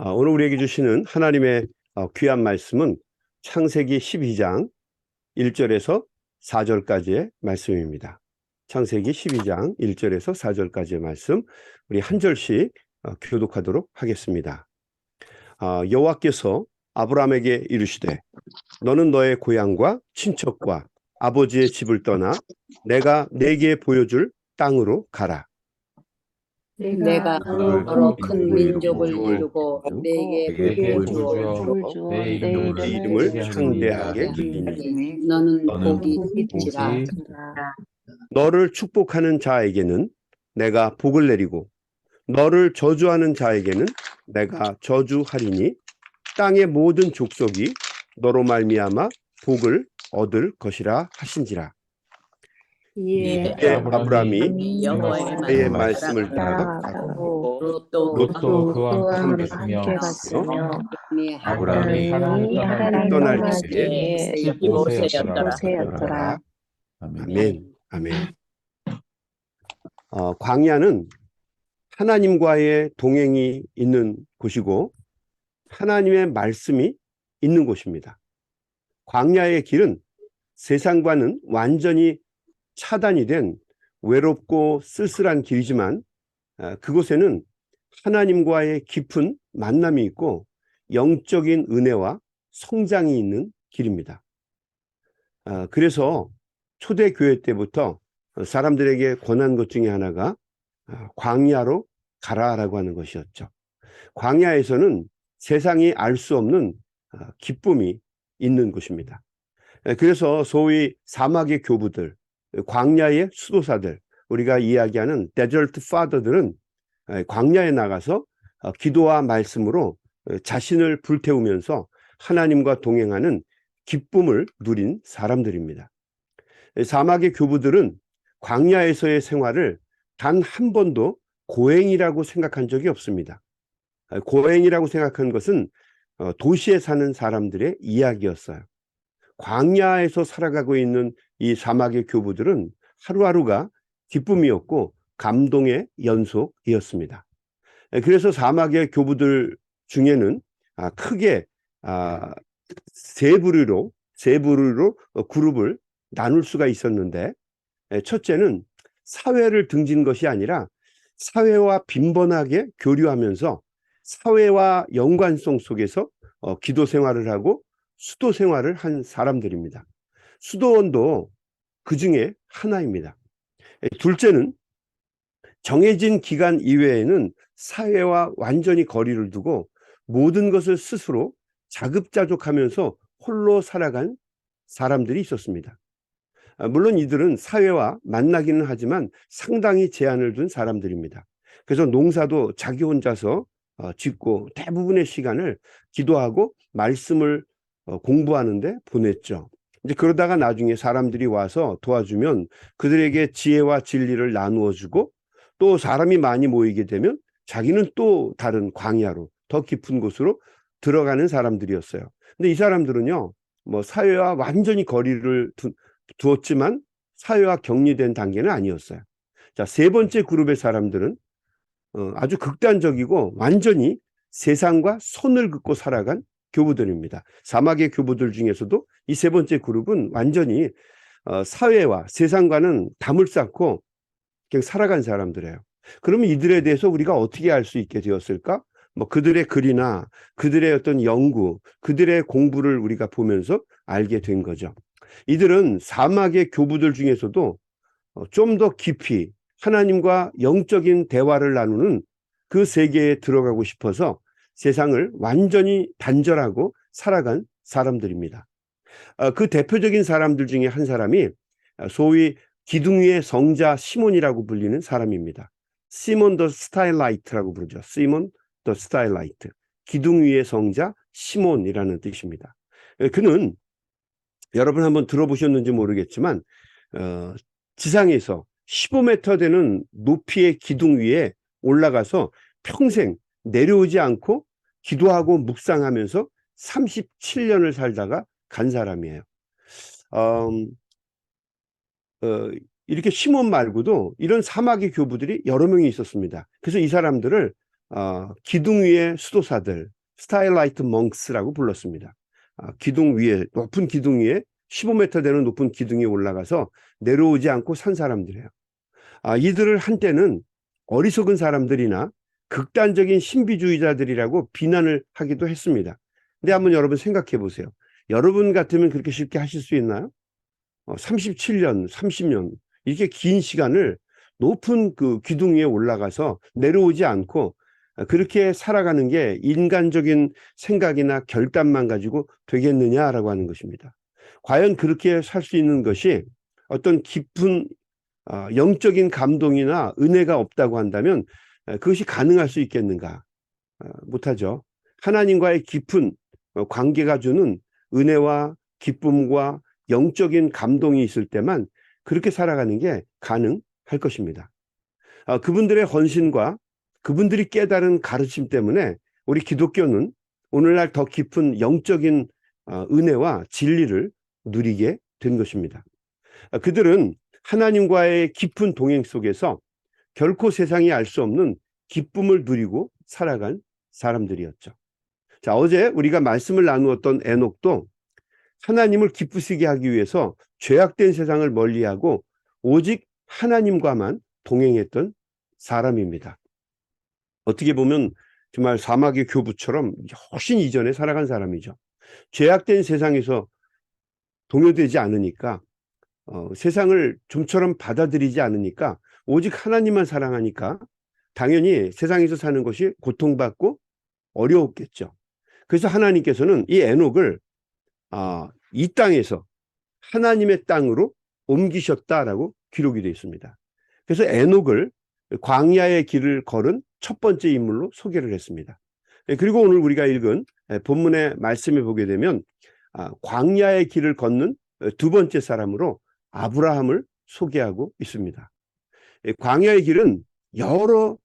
오늘 우리에게 주시는 하나님의 귀한 말씀은 창세기 12장 1절에서 4절까지의 말씀입니다. 창세기 12장 1절에서 4절까지의 말씀, 우리 한 절씩 교독하도록 하겠습니다. 여호와께서 아브라함에게 이르시되 너는 너의 고향과 친척과 아버지의 집을 떠나 내가 네게 보여줄 땅으로 가라. 내가 너로 큰 민족을 이루고 내게 복을 주어 내 이름을 창대하게 하리니 너는 복이 있지라. 너를 축복하는 자에게는 내가 복을 내리고 너를 저주하는 자에게는 내가 저주하리니 땅의 모든 족속이 너로 말미암아 복을 얻을 것이라 하신지라. 이에 아브라함이 여호와의 말씀을 따라가고 롯도 그와 함께 갔으며 아브라함이 하란을 떠날 때에 15세였더라. 아멘. 아멘. 광야는 하나님과의 동행이 있는 곳이고 하나님의 말씀이 있는 곳입니다. 광야의 길은 세상과는 완전히 차단이 된 외롭고 쓸쓸한 길이지만 그곳에는 하나님과의 깊은 만남이 있고 영적인 은혜와 성장이 있는 길입니다. 그래서 초대교회 때부터 사람들에게 권한 것 중에 하나가 광야로 가라라고 하는 것이었죠. 광야에서는 세상이 알 수 없는 기쁨이 있는 곳입니다. 그래서 소위 사막의 교부들, 광야의 수도사들, 우리가 이야기하는 데저트 파더들은 광야에 나가서 기도와 말씀으로 자신을 불태우면서 하나님과 동행하는 기쁨을 누린 사람들입니다. 사막의 교부들은 광야에서의 생활을 단 한 번도 고행이라고 생각한 적이 없습니다. 고행이라고 생각한 것은 도시에 사는 사람들의 이야기였어요. 광야에서 살아가고 있는 이 사막의 교부들은 하루하루가 기쁨이었고 감동의 연속이었습니다. 그래서 사막의 교부들 중에는 크게 세 부류로 그룹을 나눌 수가 있었는데, 첫째는 사회를 등진 것이 아니라 사회와 빈번하게 교류하면서 사회와 연관성 속에서 기도 생활을 하고 수도 생활을 한 사람들입니다. 수도원도 그 중에 하나입니다. 둘째는 정해진 기간 이외에는 사회와 완전히 거리를 두고 모든 것을 스스로 자급자족하면서 홀로 살아간 사람들이 있었습니다. 물론 이들은 사회와 만나기는 하지만 상당히 제한을 둔 사람들입니다. 그래서 농사도 자기 혼자서 짓고 대부분의 시간을 기도하고 말씀을 공부하는데 보냈죠. 이제 그러다가 나중에 사람들이 와서 도와주면 그들에게 지혜와 진리를 나누어 주고 또 사람이 많이 모이게 되면 자기는 또 다른 광야로 더 깊은 곳으로 들어가는 사람들이었어요. 근데 이 사람들은요, 뭐 사회와 완전히 거리를 두었지만 사회와 격리된 단계는 아니었어요. 자, 세 번째 그룹의 사람들은 아주 극단적이고 완전히 세상과 손을 긋고 살아간 교부들입니다. 사막의 교부들 중에서도 이 세 번째 그룹은 완전히 사회와 세상과는 담을 쌓고 그냥 살아간 사람들이에요. 그러면 이들에 대해서 우리가 어떻게 알 수 있게 되었을까? 뭐 그들의 글이나 그들의 어떤 연구, 그들의 공부를 우리가 보면서 알게 된 거죠. 이들은 사막의 교부들 중에서도 좀 더 깊이 하나님과 영적인 대화를 나누는 그 세계에 들어가고 싶어서 세상을 완전히 단절하고 살아간 사람들입니다. 그 대표적인 사람들 중에 한 사람이 소위 기둥 위의 성자 시몬이라고 불리는 사람입니다. 시몬 더 스타일라이트라고 부르죠. 시몬 더 스타일라이트. 기둥 위의 성자 시몬이라는 뜻입니다. 그는 여러분 한번 들어보셨는지 모르겠지만 지상에서 15m 되는 높이의 기둥 위에 올라가서 평생 내려오지 않고 기도하고 묵상하면서 37년을 살다가 간 사람이에요. 이렇게 시몬 말고도 이런 사막의 교부들이 여러 명이 있었습니다. 그래서 이 사람들을 기둥 위의 수도사들, 스타일라이트 멍스라고 불렀습니다. 기둥 위에, 높은 기둥 위에 15m 되는 높은 기둥에 올라가서 내려오지 않고 산 사람들이에요. 이들을 한때는 어리석은 사람들이나 극단적인 신비주의자들이라고 비난을 하기도 했습니다. 근데 한번 여러분 생각해 보세요. 여러분 같으면 그렇게 쉽게 하실 수 있나요? 37년, 30년 이렇게 긴 시간을 높은 그 기둥 위에 올라가서 내려오지 않고 그렇게 살아가는 게 인간적인 생각이나 결단만 가지고 되겠느냐라고 하는 것입니다. 과연 그렇게 살 수 있는 것이 어떤 깊은 영적인 감동이나 은혜가 없다고 한다면 그것이 가능할 수 있겠는가? 못하죠. 하나님과의 깊은 관계가 주는 은혜와 기쁨과 영적인 감동이 있을 때만 그렇게 살아가는 게 가능할 것입니다. 그분들의 헌신과 그분들이 깨달은 가르침 때문에 우리 기독교는 오늘날 더 깊은 영적인 은혜와 진리를 누리게 된 것입니다. 그들은 하나님과의 깊은 동행 속에서 결코 세상이 알 수 없는 기쁨을 누리고 살아간 사람들이었죠. 자, 어제 우리가 말씀을 나누었던 에녹도 하나님을 기쁘시게 하기 위해서 죄악된 세상을 멀리하고 오직 하나님과만 동행했던 사람입니다. 어떻게 보면 정말 사막의 교부처럼 훨씬 이전에 살아간 사람이죠. 죄악된 세상에서 동요되지 않으니까 세상을 좀처럼 받아들이지 않으니까 오직 하나님만 사랑하니까 당연히 세상에서 사는 것이 고통받고 어려웠겠죠. 그래서 하나님께서는 이 에녹을 이 땅에서 하나님의 땅으로 옮기셨다라고 기록이 되어 있습니다. 그래서 에녹을 광야의 길을 걸은 첫 번째 인물로 소개를 했습니다. 그리고 오늘 우리가 읽은 본문의 말씀을 보게 되면 광야의 길을 걷는 두 번째 사람으로 아브라함을 소개하고 있습니다. 광야의 길은 여러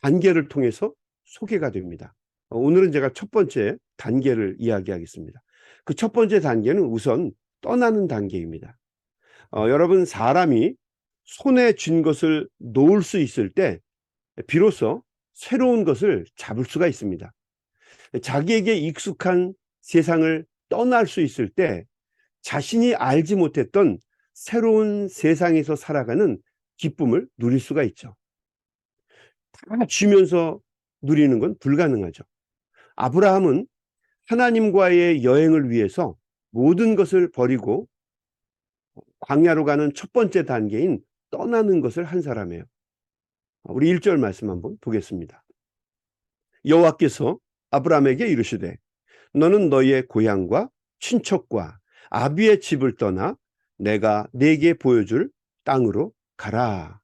단계를 통해서 소개가 됩니다. 오늘은 제가 첫 번째 단계를 이야기하겠습니다. 그 첫 번째 단계는 우선 떠나는 단계입니다. 여러분, 사람이 손에 쥔 것을 놓을 수 있을 때 비로소 새로운 것을 잡을 수가 있습니다. 자기에게 익숙한 세상을 떠날 수 있을 때 자신이 알지 못했던 새로운 세상에서 살아가는 기쁨을 누릴 수가 있죠. 다 쥐면서 누리는 건 불가능하죠. 아브라함은 하나님과의 여행을 위해서 모든 것을 버리고 광야로 가는 첫 번째 단계인 떠나는 것을 한 사람이에요. 우리 1절 말씀 한번 보겠습니다. 여호와께서 아브라함에게 이르시되 너는 너희의 고향과 친척과 아비의 집을 떠나 내가 네게 보여줄 땅으로 가라.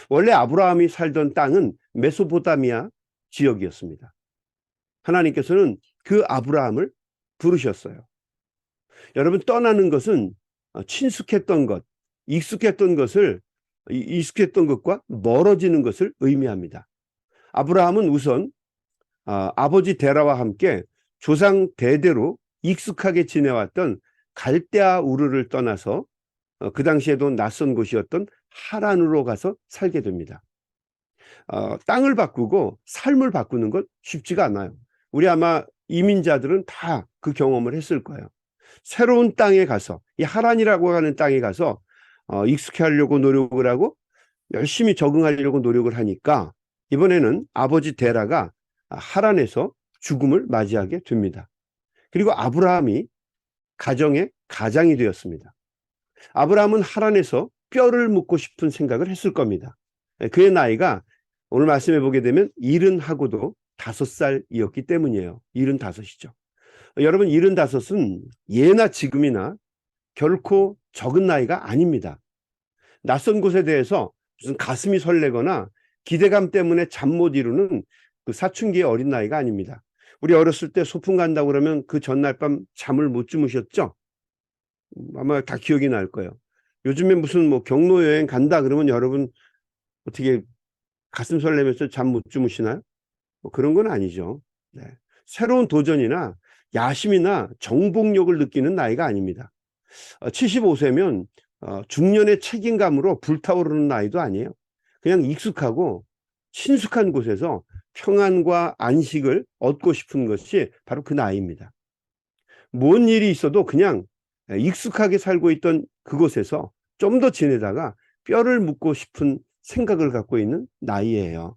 원래 아브라함이 살던 땅은 메소포타미아 지역이었습니다. 하나님께서는 그 아브라함을 부르셨어요. 여러분, 떠나는 것은 친숙했던 것, 익숙했던 것과 멀어지는 것을 의미합니다. 아브라함은 우선 아버지 데라와 함께 조상 대대로 익숙하게 지내왔던 갈대아 우르를 떠나서 그 당시에도 낯선 곳이었던 하란으로 가서 살게 됩니다. 땅을 바꾸고 삶을 바꾸는 것 쉽지가 않아요. 우리 아마 이민자들은 다 그 경험을 했을 거예요. 새로운 땅에 가서, 이 하란이라고 하는 땅에 가서 익숙해 하려고 노력을 하고 열심히 적응하려고 노력을 하니까 이번에는 아버지 데라가 하란에서 죽음을 맞이하게 됩니다. 그리고 아브라함이 가정의 가장이 되었습니다. 아브라함은 하란에서 뼈를 묻고 싶은 생각을 했을 겁니다. 그의 나이가 오늘 말씀해 보게 되면 70하고도 5살이었기 때문이에요. 75이죠. 여러분, 75은 예나 지금이나 결코 적은 나이가 아닙니다. 낯선 곳에 대해서 무슨 가슴이 설레거나 기대감 때문에 잠 못 이루는 그 사춘기의 어린 나이가 아닙니다. 우리 어렸을 때 소풍 간다고 그러면 그 전날 밤 잠을 못 주무셨죠? 아마 다 기억이 날 거예요. 요즘에 무슨 뭐 경로 여행 간다 그러면 여러분 어떻게 가슴 설레면서 잠 못 주무시나요? 뭐 그런 건 아니죠. 네. 새로운 도전이나 야심이나 정복력을 느끼는 나이가 아닙니다. 75세면 중년의 책임감으로 불타오르는 나이도 아니에요. 그냥 익숙하고 친숙한 곳에서 평안과 안식을 얻고 싶은 것이 바로 그 나이입니다. 뭔 일이 있어도 그냥 익숙하게 살고 있던 그곳에서 좀 더 지내다가 뼈를 묻고 싶은 생각을 갖고 있는 나이예요.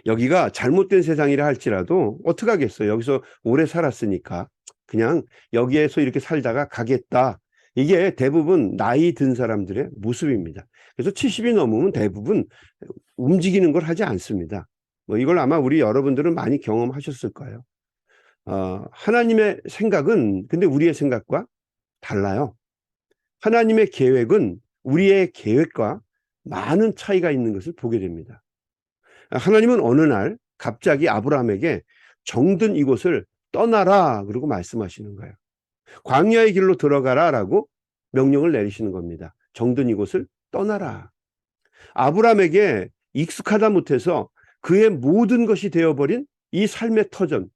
여기가 잘못된 세상이라 할지라도 어떡하겠어요. 여기서 오래 살았으니까 그냥 여기에서 이렇게 살다가 가겠다. 이게 대부분 나이 든 사람들의 모습입니다. 그래서 70이 넘으면 대부분 움직이는 걸 하지 않습니다. 뭐 이걸 아마 우리 여러분들은 많이 경험하셨을 거예요. 하나님의 생각은 근데 우리의 생각과 달라요. 하나님의 계획은 우리의 계획과 많은 차이가 있는 것을 보게 됩니다. 하나님은 어느 날 갑자기 아브라함에게 정든 이곳을 떠나라 그러고 말씀하시는 거예요. 광야의 길로 들어가라라고 명령을 내리시는 겁니다. 정든 이곳을 떠나라. 아브라함에게 익숙하다 못해서 그의 모든 것이 되어버린 이 삶의 터전,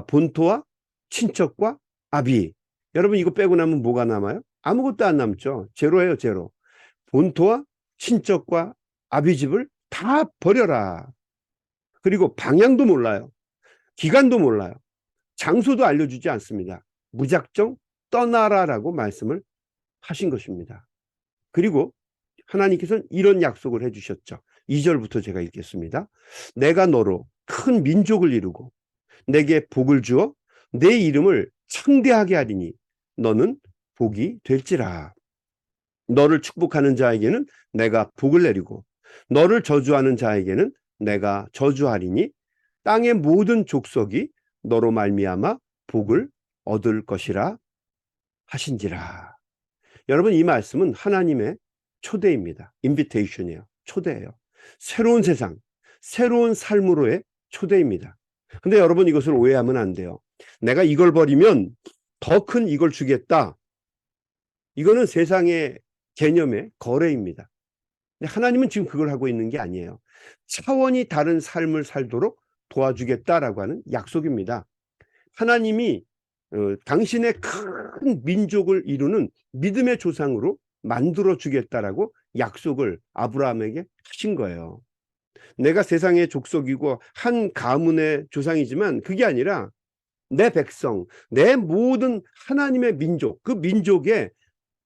본토와 친척과 아비. 여러분 이거 빼고 나면 뭐가 남아요? 아무것도 안 남죠. 제로예요, 제로. 본토와 친척과 아비 집을 다 버려라. 그리고 방향도 몰라요. 기간도 몰라요. 장소도 알려주지 않습니다. 무작정 떠나라라고 말씀을 하신 것입니다. 그리고 하나님께서는 이런 약속을 해주셨죠. 2절부터 제가 읽겠습니다. 내가 너로 큰 민족을 이루고 내게 복을 주어 내 이름을 창대하게 하리니 너는 복이 될지라. 너를 축복하는 자에게는 내가 복을 내리고 너를 저주하는 자에게는 내가 저주하리니 땅의 모든 족속이 너로 말미암아 복을 얻을 것이라 하신지라. 여러분 이 말씀은 하나님의 초대입니다. 인비테이션이에요. 초대예요. 새로운 세상, 새로운 삶으로의 초대입니다. 근데 여러분 이것을 오해하면 안 돼요. 내가 이걸 버리면 더 큰 이걸 주겠다. 이거는 세상의 개념의 거래입니다. 근데 하나님은 지금 그걸 하고 있는 게 아니에요. 차원이 다른 삶을 살도록 도와주겠다라고 하는 약속입니다. 하나님이 당신의 큰 민족을 이루는 믿음의 조상으로 만들어 주겠다라고 약속을 아브라함에게 하신 거예요. 내가 세상의 족속이고 한 가문의 조상이지만 그게 아니라 내 백성, 내 모든 하나님의 민족, 그 민족의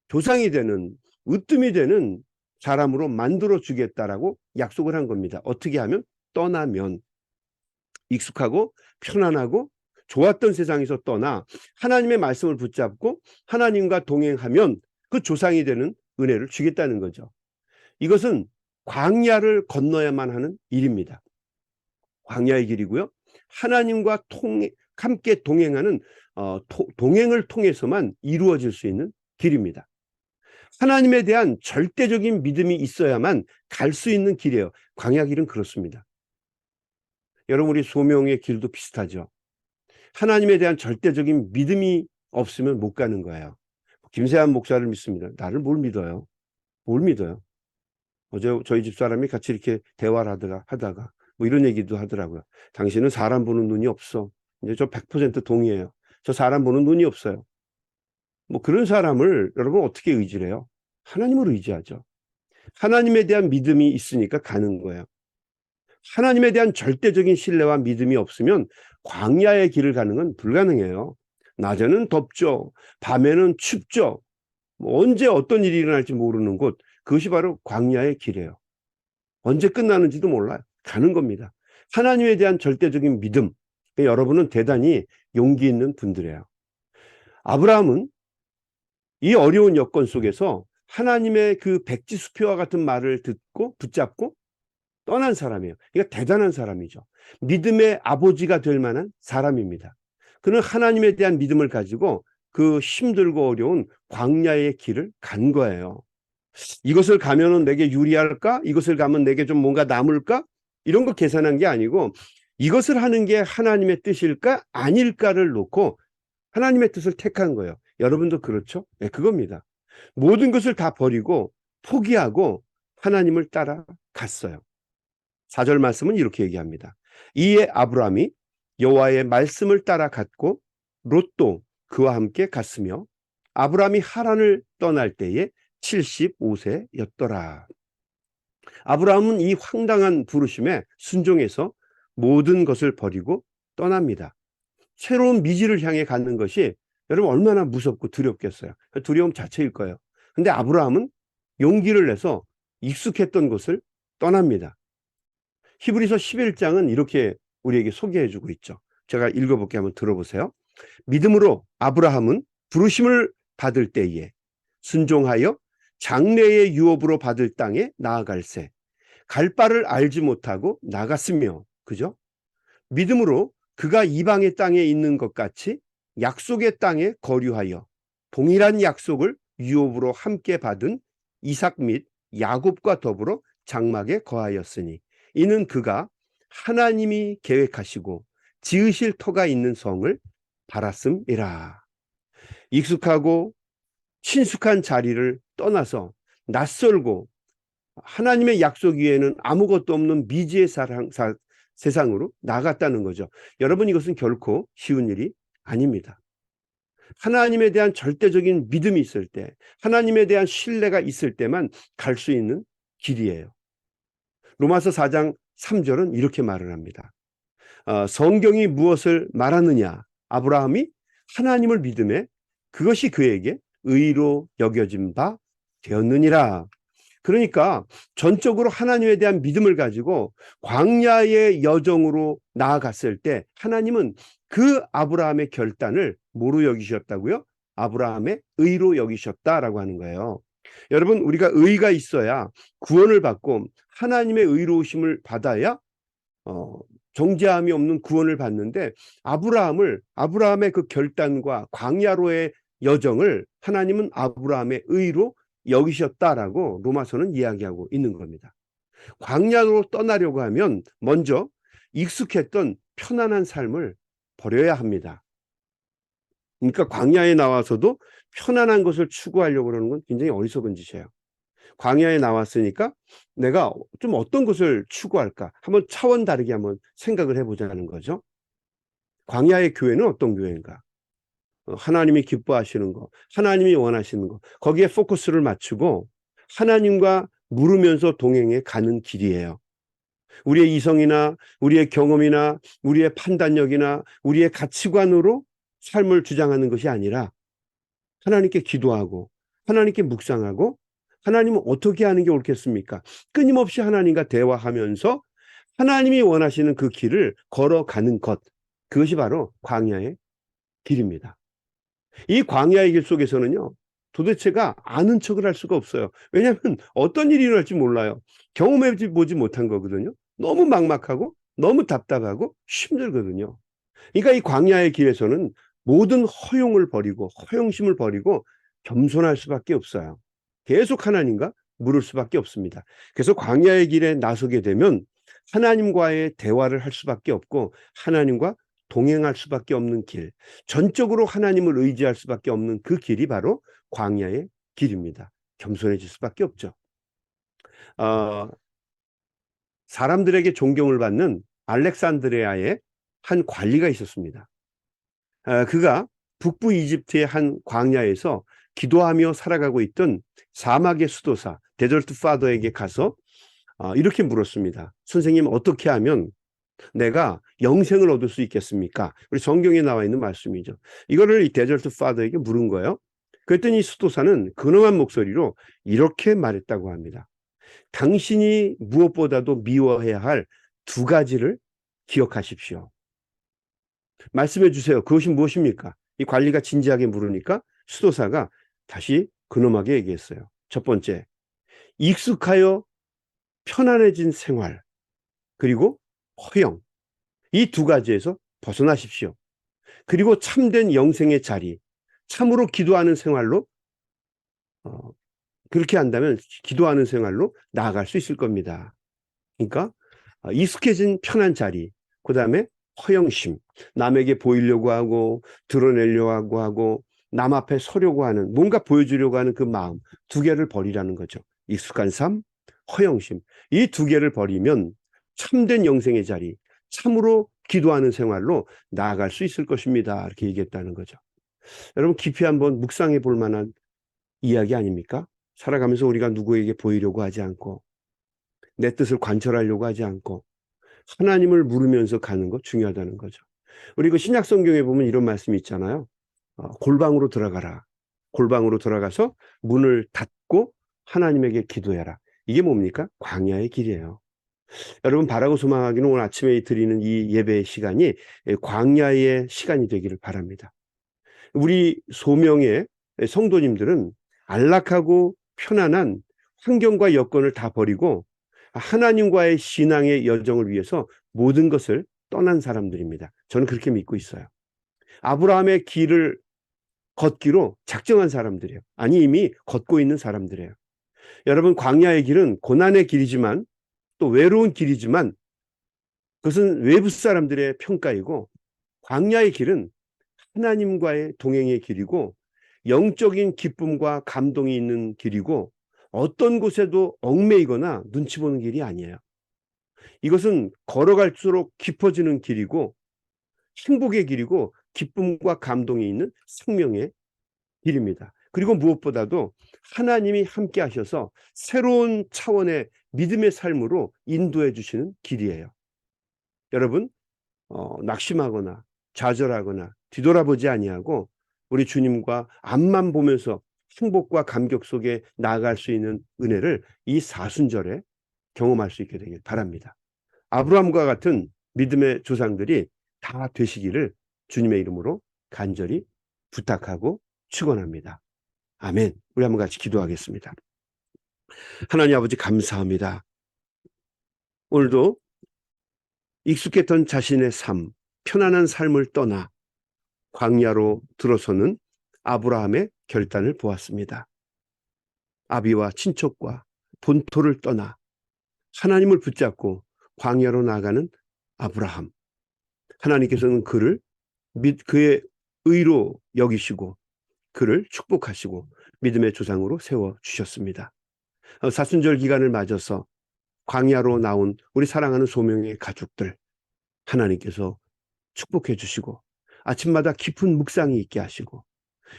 조상이 되는, 으뜸이 되는 사람으로 만들어 주겠다라고 약속을 한 겁니다. 어떻게 하면? 떠나면. 익숙하고 편안하고 좋았던 세상에서 떠나 하나님의 말씀을 붙잡고 하나님과 동행하면 그 조상이 되는 은혜를 주겠다는 거죠. 이것은 광야를 건너야만 하는 일입니다. 광야의 길이고요. 하나님과 함께 동행하는 동행을 통해서만 이루어질 수 있는 길입니다. 하나님에 대한 절대적인 믿음이 있어야만 갈 수 있는 길이에요. 광야 길은 그렇습니다. 여러분 우리 소명의 길도 비슷하죠. 하나님에 대한 절대적인 믿음이 없으면 못 가는 거예요. 김세한 목사를 믿습니다. 나를 뭘 믿어요? 뭘 믿어요? 어제 저희 집사람이 같이 이렇게 대화를 하다가 뭐 이런 얘기도 하더라고요. 당신은 사람 보는 눈이 없어. 이제 저 100% 동의해요. 저 사람 보는 눈이 없어요. 뭐 그런 사람을 여러분 어떻게 의지를 해요? 하나님을 의지하죠. 하나님에 대한 믿음이 있으니까 가는 거예요. 하나님에 대한 절대적인 신뢰와 믿음이 없으면 광야의 길을 가는 건 불가능해요. 낮에는 덥죠. 밤에는 춥죠. 뭐 언제 어떤 일이 일어날지 모르는 곳, 그것이 바로 광야의 길이에요. 언제 끝나는지도 몰라요. 가는 겁니다. 하나님에 대한 절대적인 믿음. 여러분은 대단히 용기 있는 분들이에요. 아브라함은 이 어려운 여건 속에서 하나님의 그 백지수표와 같은 말을 듣고 붙잡고 떠난 사람이에요. 그러니까 대단한 사람이죠. 믿음의 아버지가 될 만한 사람입니다. 그는 하나님에 대한 믿음을 가지고 그 힘들고 어려운 광야의 길을 간 거예요. 이것을 가면은 내게 유리할까? 이것을 가면 내게 좀 뭔가 남을까? 이런 거 계산한 게 아니고 이것을 하는 게 하나님의 뜻일까? 아닐까를 놓고 하나님의 뜻을 택한 거예요. 여러분도 그렇죠? 네, 그겁니다. 모든 것을 다 버리고 포기하고 하나님을 따라갔어요. 4절 말씀은 이렇게 얘기합니다. 이에 아브라함이 여호와의 말씀을 따라갔고 롯도 그와 함께 갔으며 아브라함이 하란을 떠날 때에 75세였더라. 아브라함은 이 황당한 부르심에 순종해서 모든 것을 버리고 떠납니다. 새로운 미지를 향해 가는 것이 여러분 얼마나 무섭고 두렵겠어요. 두려움 자체일 거예요. 근데 아브라함은 용기를 내서 익숙했던 곳을 떠납니다. 히브리서 11장은 이렇게 우리에게 소개해주고 있죠. 제가 읽어볼게요. 한번 들어보세요. 믿음으로 아브라함은 부르심을 받을 때에 순종하여 장래의 유업으로 받을 땅에 나아갈새 갈 바를 알지 못하고 나갔으며, 그죠? 믿음으로 그가 이방의 땅에 있는 것 같이 약속의 땅에 거류하여 동일한 약속을 유업으로 함께 받은 이삭 및 야곱과 더불어 장막에 거하였으니 이는 그가 하나님이 계획하시고 지으실 터가 있는 성을 바랐음이라. 익숙하고 친숙한 자리를 떠나서 낯설고 하나님의 약속 위에는 아무것도 없는 미지의 세상으로 나갔다는 거죠. 여러분, 이것은 결코 쉬운 일이 아닙니다. 하나님에 대한 절대적인 믿음이 있을 때, 하나님에 대한 신뢰가 있을 때만 갈 수 있는 길이에요. 로마서 4장 3절은 이렇게 말을 합니다. 성경이 무엇을 말하느냐? 아브라함이 하나님을 믿음에 그것이 그에게 의로 여겨진 바 되었느니라. 그러니까 전적으로 하나님에 대한 믿음을 가지고 광야의 여정으로 나아갔을 때 하나님은 그 아브라함의 결단을 뭐로 여기셨다고요? 아브라함의 의로 여기셨다라고 하는 거예요. 여러분, 우리가 의가 있어야 구원을 받고 하나님의 의로우심을 받아야 정죄함이 없는 구원을 받는데, 아브라함의 그 결단과 광야로의 여정을 하나님은 아브라함의 의로 여기셨다라고 로마서는 이야기하고 있는 겁니다. 광야로 떠나려고 하면 먼저 익숙했던 편안한 삶을 버려야 합니다. 그러니까 광야에 나와서도 편안한 것을 추구하려고 그러는 건 굉장히 어리석은 짓이에요. 광야에 나왔으니까 내가 좀 어떤 것을 추구할까? 한번 차원 다르게 한번 생각을 해보자는 거죠. 광야의 교회는 어떤 교회인가? 하나님이 기뻐하시는 거, 하나님이 원하시는 거, 거기에 포커스를 맞추고 하나님과 물으면서 동행해 가는 길이에요. 우리의 이성이나 우리의 경험이나 우리의 판단력이나 우리의 가치관으로 삶을 주장하는 것이 아니라 하나님께 기도하고 하나님께 묵상하고 하나님은 어떻게 하는 게 옳겠습니까? 끊임없이 하나님과 대화하면서 하나님이 원하시는 그 길을 걸어가는 것, 그것이 바로 광야의 길입니다. 이 광야의 길 속에서는요, 도대체가 아는 척을 할 수가 없어요. 왜냐하면 어떤 일이 일어날지 몰라요. 경험해보지 못한 거거든요. 너무 막막하고 너무 답답하고 힘들거든요. 그러니까 이 광야의 길에서는 모든 허용을 버리고 허영심을 버리고 겸손할 수밖에 없어요. 계속 하나님과 물을 수밖에 없습니다. 그래서 광야의 길에 나서게 되면 하나님과의 대화를 할 수밖에 없고 하나님과 동행할 수밖에 없는 길, 전적으로 하나님을 의지할 수밖에 없는 그 길이 바로 광야의 길입니다. 겸손해질 수밖에 없죠. 사람들에게 존경을 받는 알렉산드리아의 한 관리가 있었습니다. 그가 북부 이집트의 한 광야에서 기도하며 살아가고 있던 사막의 수도사 데절트 파더에게 가서 이렇게 물었습니다. 선생님, 어떻게 하면 내가 영생을 얻을 수 있겠습니까? 우리 성경에 나와 있는 말씀이죠. 이거를 이 데절트 파더에게 물은 거예요. 그랬더니 근엄한 근엄한 목소리로 이렇게 말했다고 합니다. 당신이 무엇보다도 미워해야 할 두 가지를 기억하십시오. 말씀해 주세요. 그것이 무엇입니까? 이 관리가 진지하게 물으니까 수도사가 다시 근엄하게 얘기했어요. 첫 번째, 익숙하여 편안해진 생활, 그리고 허영. 이 두 가지에서 벗어나십시오. 그리고 참된 영생의 자리, 참으로 기도하는 생활로 그렇게 한다면 기도하는 생활로 나아갈 수 있을 겁니다. 그러니까 익숙해진 편한 자리, 그 다음에 허영심, 남에게 보이려고 하고 드러내려고 하고 남 앞에 서려고 하는, 뭔가 보여주려고 하는 그 마음, 두 개를 버리라는 거죠. 익숙한 삶, 허영심. 이 두 개를 버리면 참된 영생의 자리, 참으로 기도하는 생활로 나아갈 수 있을 것입니다. 이렇게 얘기했다는 거죠. 여러분, 깊이 한번 묵상해 볼 만한 이야기 아닙니까? 살아가면서 우리가 누구에게 보이려고 하지 않고 내 뜻을 관철하려고 하지 않고 하나님을 물으면서 가는 것 중요하다는 거죠. 우리 그 신약 성경에 보면 이런 말씀이 있잖아요. 골방으로 들어가라. 골방으로 들어가서 문을 닫고 하나님에게 기도해라. 이게 뭡니까? 광야의 길이에요. 여러분, 바라고 소망하기는 오늘 아침에 드리는 이 예배의 시간이 광야의 시간이 되기를 바랍니다. 우리 소명의 성도님들은 안락하고 편안한 환경과 여건을 다 버리고 하나님과의 신앙의 여정을 위해서 모든 것을 떠난 사람들입니다. 저는 그렇게 믿고 있어요. 아브라함의 길을 걷기로 작정한 사람들이에요. 아니, 이미 걷고 있는 사람들이에요. 여러분, 광야의 길은 고난의 길이지만 또 외로운 길이지만 그것은 외부 사람들의 평가이고, 광야의 길은 하나님과의 동행의 길이고 영적인 기쁨과 감동이 있는 길이고 어떤 곳에도 얽매이거나 눈치 보는 길이 아니에요. 이것은 걸어갈수록 깊어지는 길이고 행복의 길이고 기쁨과 감동이 있는 생명의 길입니다. 그리고 무엇보다도 하나님이 함께 하셔서 새로운 차원의 믿음의 삶으로 인도해 주시는 길이에요. 여러분, 낙심하거나 좌절하거나 뒤돌아보지 아니하고 우리 주님과 앞만 보면서 행복과 감격 속에 나아갈 수 있는 은혜를 이 사순절에 경험할 수 있게 되길 바랍니다. 아브라함과 같은 믿음의 조상들이 다 되시기를 주님의 이름으로 간절히 부탁하고 축원합니다. 아멘. 우리 한번 같이 기도하겠습니다. 하나님 아버지, 감사합니다. 오늘도 익숙했던 자신의 삶, 편안한 삶을 떠나 광야로 들어서는 아브라함의 결단을 보았습니다. 아비와 친척과 본토를 떠나 하나님을 붙잡고 광야로 나가는 아브라함. 하나님께서는 그의 의로 여기시고 그를 축복하시고 믿음의 조상으로 세워주셨습니다. 사순절 기간을 맞아서 광야로 나온 우리 사랑하는 소명의 가족들, 하나님께서 축복해 주시고 아침마다 깊은 묵상이 있게 하시고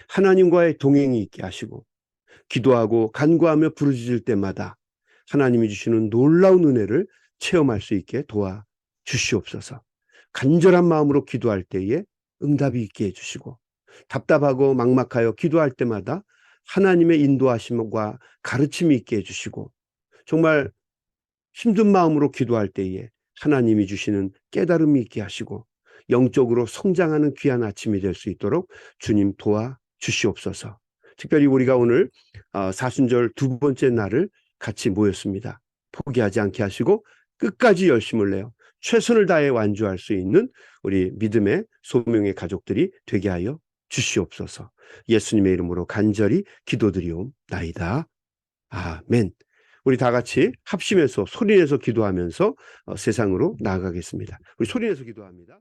하나님과의 동행이 있게 하시고 기도하고 간구하며 부르짖을 때마다 하나님이 주시는 놀라운 은혜를 체험할 수 있게 도와주시옵소서. 간절한 마음으로 기도할 때에 응답이 있게 해주시고 답답하고 막막하여 기도할 때마다 하나님의 인도하심과 가르침이 있게 해주시고 정말 힘든 마음으로 기도할 때에 하나님이 주시는 깨달음이 있게 하시고 영적으로 성장하는 귀한 아침이 될 수 있도록 주님 도와주시옵소서. 특별히 우리가 오늘 사순절 두 번째 날을 같이 모였습니다. 포기하지 않게 하시고 끝까지 열심을 내어 최선을 다해 완주할 수 있는 우리 믿음의 소명의 가족들이 되게 하여 주시옵소서. 예수님의 이름으로 간절히 기도드리옵나이다. 아멘. 우리 다 같이 합심해서 소리내서 기도하면서 세상으로 나아가겠습니다. 우리 소리내서 기도합니다.